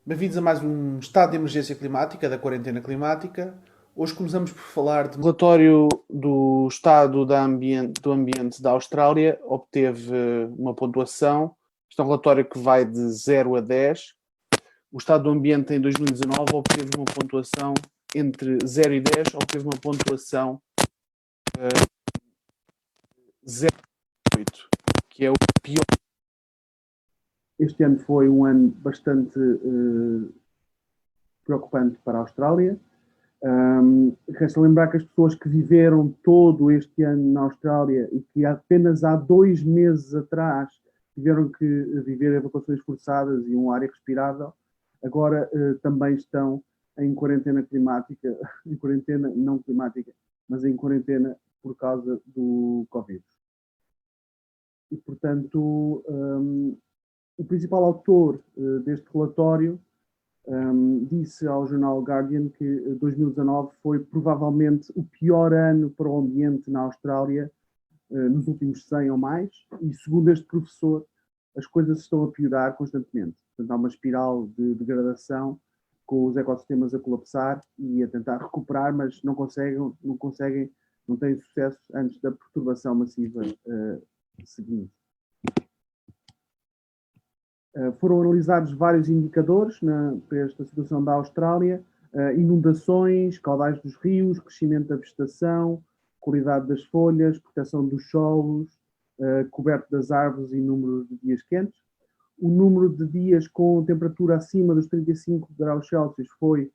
Bem-vindos a mais um estado de emergência climática, da quarentena climática. Hoje começamos por falar de... O relatório do estado do ambiente da Austrália obteve uma pontuação. Este é um relatório que vai de 0 a 10. O estado do ambiente em 2019 obteve uma pontuação entre 0 e 10, obteve uma pontuação 0,8, que é o pior. Este ano foi um ano bastante preocupante para a Austrália. Resta lembrar que as pessoas que viveram todo este ano na Austrália e que apenas há 2 meses atrás tiveram que viver evacuações forçadas e um ar irrespirável, agora também estão em quarentena climática, em quarentena não climática, mas em quarentena por causa do Covid. E, portanto, o principal autor deste relatório disse ao jornal Guardian que 2019 foi provavelmente o pior ano para o ambiente na Austrália nos últimos 100 ou mais, e segundo este professor, as coisas estão a piorar constantemente. Portanto, há uma espiral de degradação com os ecossistemas a colapsar e a tentar recuperar, mas não têm sucesso antes da perturbação massiva seguinte. Foram analisados vários indicadores para esta situação da Austrália: inundações, caudais dos rios, crescimento da vegetação, qualidade das folhas, proteção dos solos, coberto das árvores e número de dias quentes. O número de dias com temperatura acima dos 35 graus Celsius foi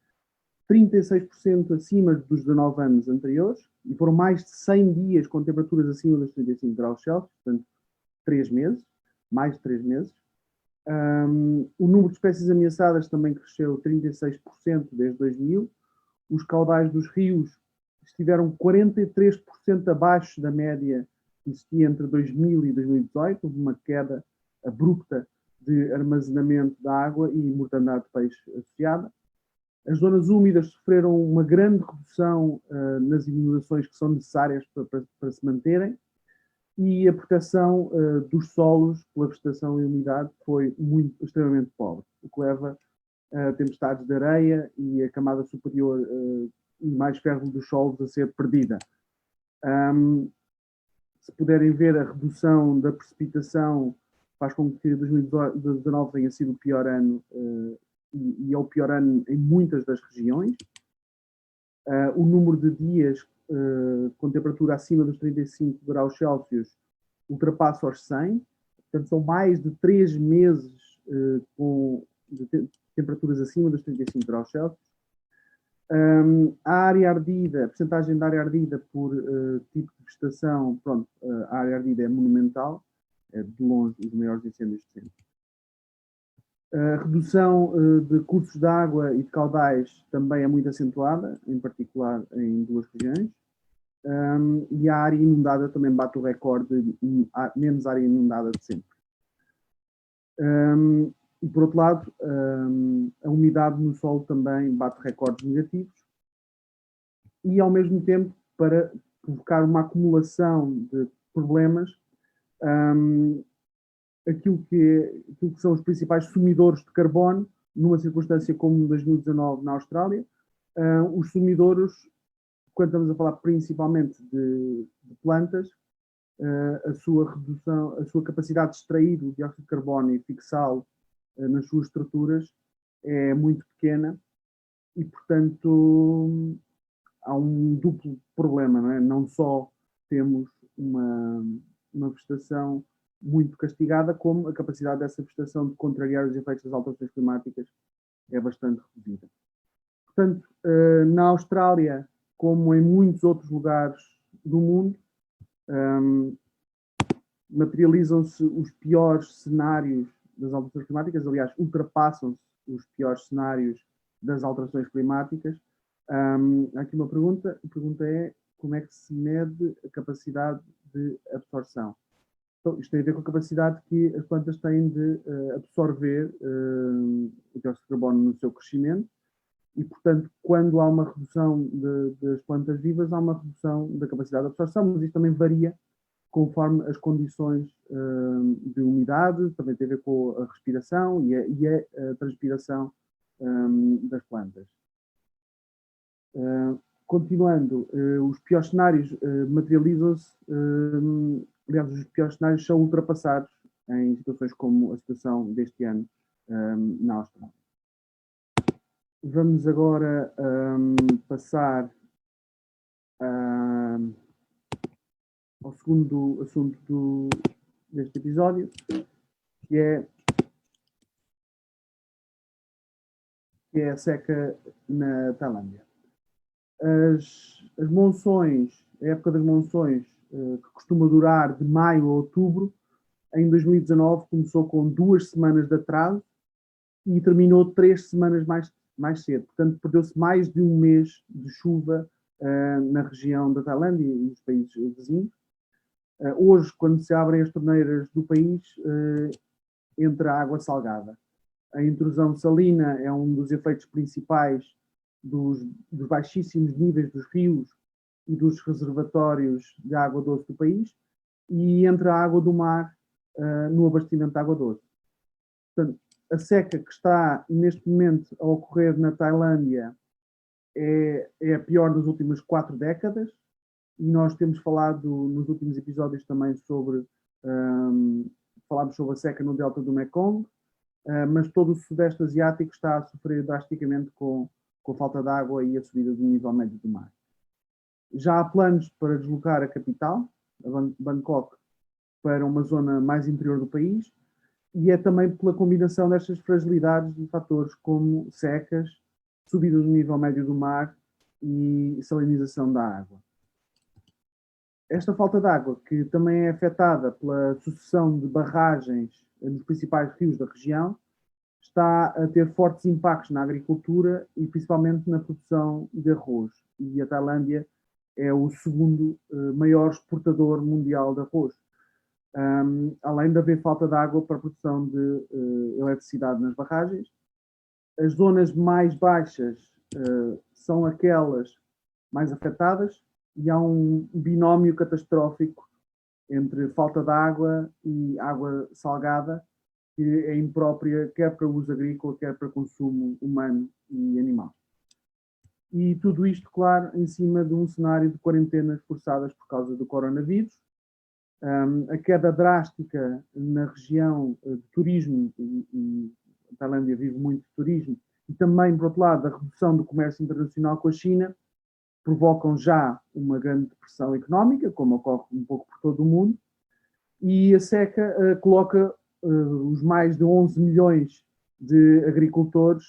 36% acima dos 19 anos anteriores, e foram mais de 100 dias com temperaturas acima dos 35 graus Celsius, portanto, 3 meses, mais de 3 meses. O número de espécies ameaçadas também cresceu 36% desde 2000. Os caudais dos rios estiveram 43% abaixo da média que existia entre 2000 e 2018. Houve uma queda abrupta de armazenamento da água e mortandade de peixe associada. As zonas úmidas sofreram uma grande redução nas inundações que são necessárias para se manterem, e a proteção dos solos pela vegetação e umidade foi extremamente pobre, o que leva a tempestades de areia e a camada superior e mais fértil dos solos a ser perdida. Se puderem ver, a redução da precipitação faz com que 2019 tenha sido o pior ano, e é o pior ano em muitas das regiões. O número de dias com temperatura acima dos 35 graus Celsius ultrapassa os 100, portanto são mais de 3 meses com temperaturas acima dos 35 graus Celsius. A área ardida, a percentagem da área ardida por tipo de vegetação, pronto, a área ardida é monumental, é de longe os maiores incêndios de sempre. A redução de cursos de água e de caudais também é muito acentuada, em particular em duas regiões. E a área inundada também bate o recorde de menos área inundada de sempre. E, por outro lado, a umidade no solo também bate recordes negativos. E, ao mesmo tempo, para provocar uma acumulação de problemas, aquilo que são os principais sumidores de carbono, numa circunstância como 2019 na Austrália, os sumidores, quando estamos a falar principalmente de plantas, a sua redução, a sua capacidade de extrair o dióxido de carbono e fixá-lo nas suas estruturas é muito pequena, e, portanto, há um duplo problema, não é? Não só temos uma vegetação muito castigada, como a capacidade dessa vegetação de contrariar os efeitos das alterações climáticas é bastante reduzida. Portanto, na Austrália, como em muitos outros lugares do mundo, materializam-se os piores cenários das alterações climáticas, aliás, ultrapassam-se os piores cenários das alterações climáticas. Aqui uma pergunta, a pergunta é: como é que se mede a capacidade de absorção? Então, isto tem a ver com a capacidade que as plantas têm de absorver o dióxido de carbono no seu crescimento, e, portanto, quando há uma redução das plantas vivas, há uma redução da capacidade de absorção, mas isto também varia conforme as condições de umidade, também tem a ver com a respiração e a transpiração das plantas. Continuando, os piores cenários materializam-se, aliás, os piores cenários são ultrapassados em situações como a situação deste ano na Austrália. Vamos agora passar ao segundo assunto deste episódio, que é a seca na Tailândia. As monções, a época das monções, que costuma durar de maio a outubro, em 2019 começou com 2 semanas de atraso e terminou 3 semanas mais cedo. Portanto, perdeu-se mais de um mês de chuva na região da Tailândia e nos países vizinhos. Hoje, quando se abrem as torneiras do país, entra água salgada. A intrusão salina é um dos efeitos principais dos baixíssimos níveis dos rios e dos reservatórios de água doce do país, e entra a água do mar no abastecimento de água doce. Portanto, a seca que está neste momento a ocorrer na Tailândia é a pior das últimas 4 décadas, e nós temos falado nos últimos episódios também falámos sobre a seca no delta do Mekong, mas todo o Sudeste Asiático está a sofrer drasticamente com a falta de água e a subida do nível médio do mar. Já há planos para deslocar a capital, Bangkok, para uma zona mais interior do país, e é também pela combinação destas fragilidades de fatores como secas, subida do nível médio do mar e salinização da água. Esta falta de água, que também é afetada pela sucessão de barragens nos principais rios da região, está a ter fortes impactos na agricultura e principalmente na produção de arroz. E a Tailândia é o segundo maior exportador mundial de arroz. Além de haver falta de água para a produção de eletricidade nas barragens, as zonas mais baixas são aquelas mais afetadas, e há um binómio catastrófico entre falta de água e água salgada, que é imprópria quer para uso agrícola, quer para consumo humano e animal. E tudo isto, claro, em cima de um cenário de quarentenas forçadas por causa do coronavírus, a queda drástica na região de turismo, e a Tailândia vive muito de turismo, e também, por outro lado, a redução do comércio internacional com a China, provocam já uma grande depressão económica, como ocorre um pouco por todo o mundo, e a seca coloca os mais de 11 milhões de agricultores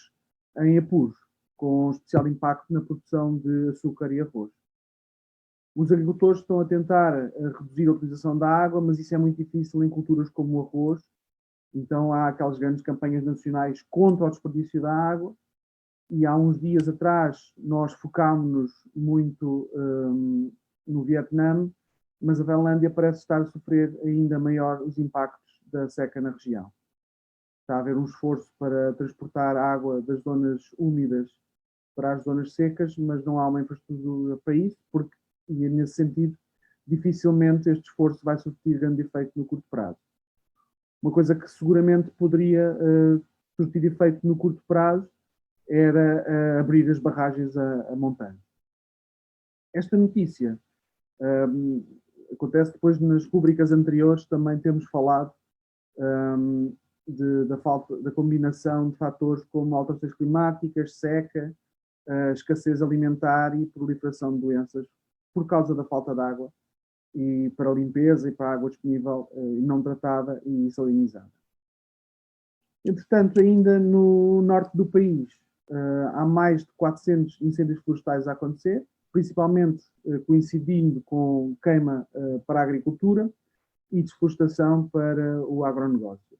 em apuros, com especial impacto na produção de açúcar e arroz. Os agricultores estão a tentar reduzir a utilização da água, mas isso é muito difícil em culturas como o arroz. Então há aquelas grandes campanhas nacionais contra o desperdício da água, e há uns dias atrás nós focámos-nos muito no Vietnã, mas a Tailândia parece estar a sofrer ainda maior os impactos da seca na região. Está a haver um esforço para transportar água das zonas úmidas para as zonas secas, mas não há uma infraestrutura para isso, e nesse sentido, dificilmente este esforço vai surtir grande efeito no curto prazo. Uma coisa que seguramente poderia surtir efeito no curto prazo era abrir as barragens a montante. Esta notícia acontece depois nas rubricas anteriores, também temos falado da combinação de fatores como alterações climáticas, seca, escassez alimentar e proliferação de doenças por causa da falta de água e para a limpeza e para a água disponível não tratada e salinizada. Entretanto, ainda no norte do país, há mais de 400 incêndios florestais a acontecer, principalmente coincidindo com queima para a agricultura e desflorestação para o agronegócio.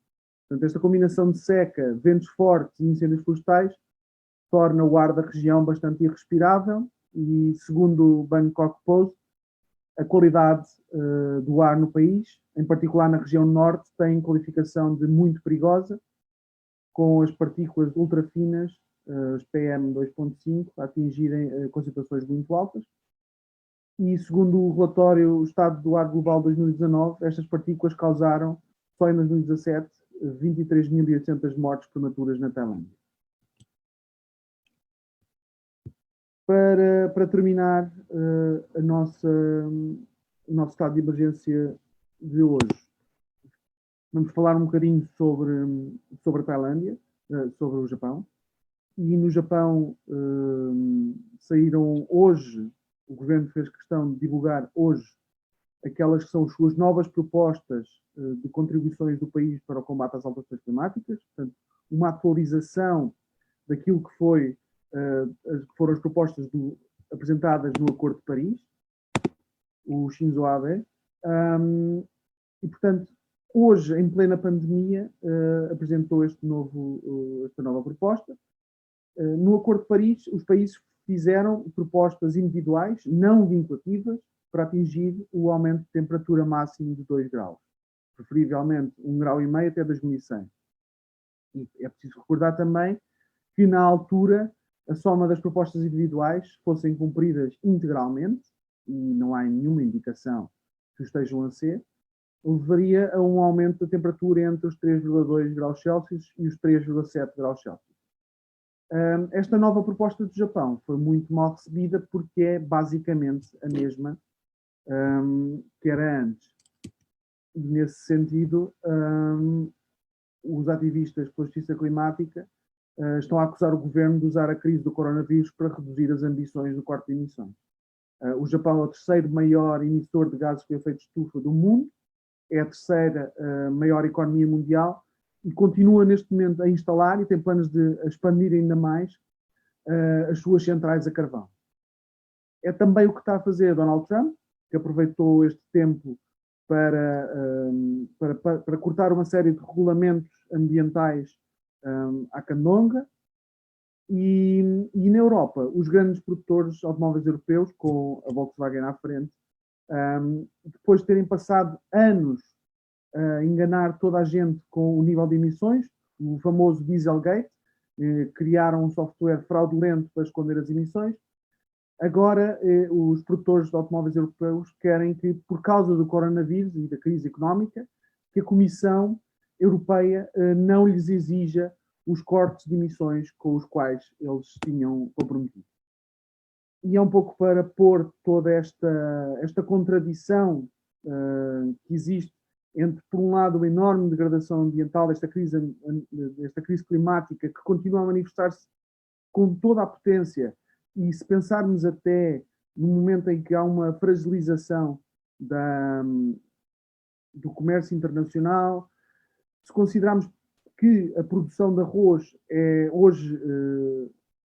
Portanto, esta combinação de seca, ventos fortes e incêndios florestais torna o ar da região bastante irrespirável e, segundo o Bangkok Post, a qualidade do ar no país, em particular na região norte, tem qualificação de muito perigosa, com as partículas ultrafinas, as PM2.5, a atingirem concentrações muito altas. E, segundo o relatório O Estado do Ar Global 2019, estas partículas causaram, só em 2017, 23.800 mortes prematuras na Tailândia. Para terminar o nosso estado de emergência de hoje, vamos falar um bocadinho sobre a Tailândia, sobre o Japão. E no Japão saíram hoje, o governo fez questão de divulgar hoje aquelas que são as suas novas propostas de contribuições do país para o combate às alterações climáticas, portanto, uma atualização daquilo que foram as propostas apresentadas no Acordo de Paris, o Shinzo Abe, e, portanto, hoje, em plena pandemia, apresentou esta nova proposta. No Acordo de Paris, os países fizeram propostas individuais, não vinculativas, para atingir o aumento de temperatura máximo de 2 graus, preferivelmente 1,5 graus até 2100. E é preciso recordar também que, na altura, a soma das propostas individuais fossem cumpridas integralmente, e não há nenhuma indicação que o estejam a ser, levaria a um aumento da temperatura entre os 3,2 graus Celsius e os 3,7 graus Celsius. Esta nova proposta do Japão foi muito mal recebida porque é basicamente a mesma que era antes. E, nesse sentido, os ativistas pela justiça climática estão a acusar o governo de usar a crise do coronavírus para reduzir as ambições do corte de emissões. O Japão é o terceiro maior emissor de gases de efeito de estufa do mundo, é a terceira maior economia mundial e continua neste momento a instalar e tem planos de expandir ainda mais as suas centrais a carvão. É também o que está a fazer Donald Trump, que aproveitou este tempo para cortar uma série de regulamentos ambientais à candonga. E na Europa, os grandes produtores de automóveis europeus, com a Volkswagen à frente, depois de terem passado anos a enganar toda a gente com o nível de emissões, o famoso Dieselgate, criaram um software fraudulento para esconder as emissões. Agora, os produtores de automóveis europeus querem que, por causa do coronavírus e da crise económica, que a Comissão Europeia não lhes exija os cortes de emissões com os quais eles tinham comprometido. E é um pouco para pôr toda esta contradição que existe entre, por um lado, a enorme degradação ambiental desta crise climática, que continua a manifestar-se com toda a potência, e se pensarmos até no momento em que há uma fragilização do comércio internacional, se considerarmos que a produção de arroz é hoje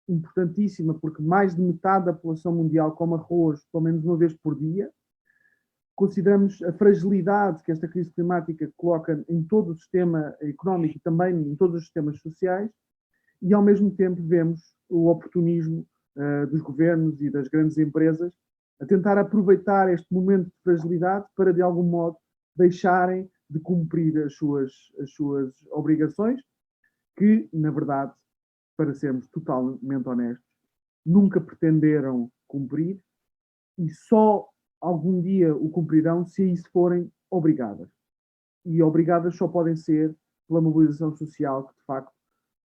importantíssima, porque mais de metade da população mundial come arroz pelo menos uma vez por dia, consideramos a fragilidade que esta crise climática coloca em todo o sistema económico e também em todos os sistemas sociais, e ao mesmo tempo vemos o oportunismo dos governos e das grandes empresas a tentar aproveitar este momento de fragilidade para, de algum modo, deixarem de cumprir as suas obrigações, que, na verdade, para sermos totalmente honestos, nunca pretenderam cumprir e só algum dia o cumprirão se a isso forem obrigadas. E obrigadas só podem ser pela mobilização social que, de facto,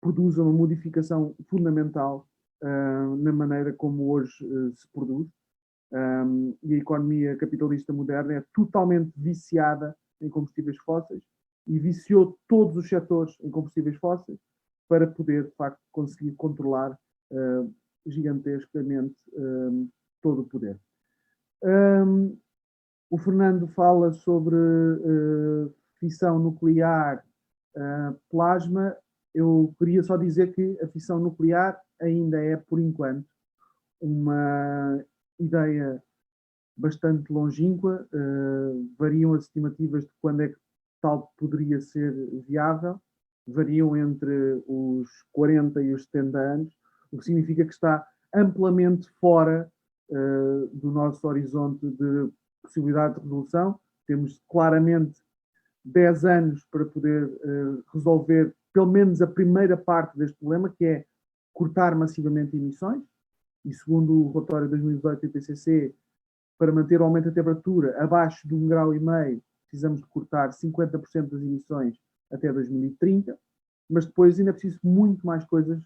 produza uma modificação fundamental na maneira como hoje se produz. E a economia capitalista moderna é totalmente viciada em combustíveis fósseis e viciou todos os setores em combustíveis fósseis para poder, de facto, conseguir controlar gigantescamente todo o poder. O Fernando fala sobre fissão nuclear, plasma. Eu queria só dizer que a fissão nuclear ainda é, por enquanto, uma ideia bastante longínqua. Variam as estimativas de quando é que tal poderia ser viável. Variam entre os 40 e os 70 anos, o que significa que está amplamente fora do nosso horizonte de possibilidade de resolução. Temos claramente 10 anos para poder resolver pelo menos a primeira parte deste problema, que é cortar massivamente emissões. E segundo o relatório de 2018 do IPCC, para manter o aumento da temperatura abaixo de 1,5 graus, precisamos de cortar 50% das emissões até 2030, mas depois ainda é preciso muito mais coisas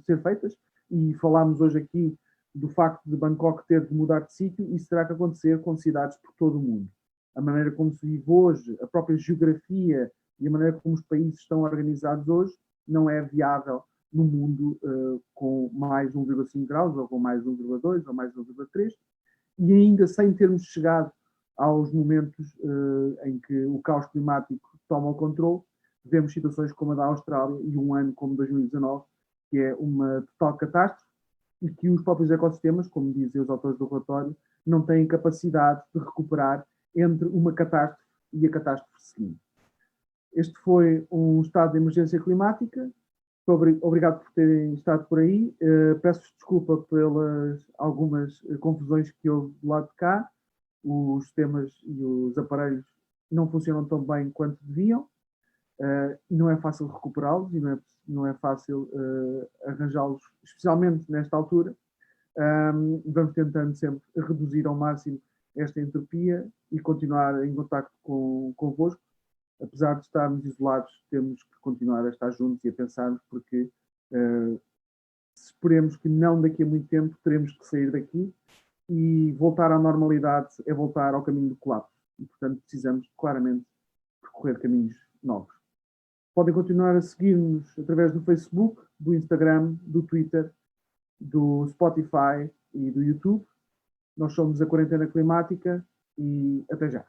ser feitas, e falámos hoje aqui do facto de Bangkok ter de mudar de sítio, isso terá que acontecer com cidades por todo o mundo. A maneira como se vive hoje, a própria geografia e a maneira como os países estão organizados hoje, não é viável no mundo com mais 1,5 graus, ou com mais 1,2, ou mais 1,3, e ainda sem termos chegado aos momentos em que o caos climático toma o controle, vemos situações como a da Austrália e um ano como 2019, que é uma total catástrofe, e que os próprios ecossistemas, como dizem os autores do relatório, não têm capacidade de recuperar entre uma catástrofe e a catástrofe seguinte. Este foi um estado de emergência climática. Obrigado por terem estado por aí. Peço desculpa pelas algumas confusões que houve do lado de cá. Os sistemas e os aparelhos não funcionam tão bem quanto deviam. Não é fácil recuperá-los e não é fácil arranjá-los, especialmente nesta altura. Vamos tentando sempre reduzir ao máximo esta entropia e continuar em contacto convosco. Apesar de estarmos isolados, temos que continuar a estar juntos e a pensarmos, porque esperemos que não daqui a muito tempo teremos que sair daqui, e voltar à normalidade é voltar ao caminho do colapso. E, portanto, precisamos claramente percorrer caminhos novos. Podem continuar a seguir-nos através do Facebook, do Instagram, do Twitter, do Spotify e do YouTube. Nós somos a Quarentena Climática e até já.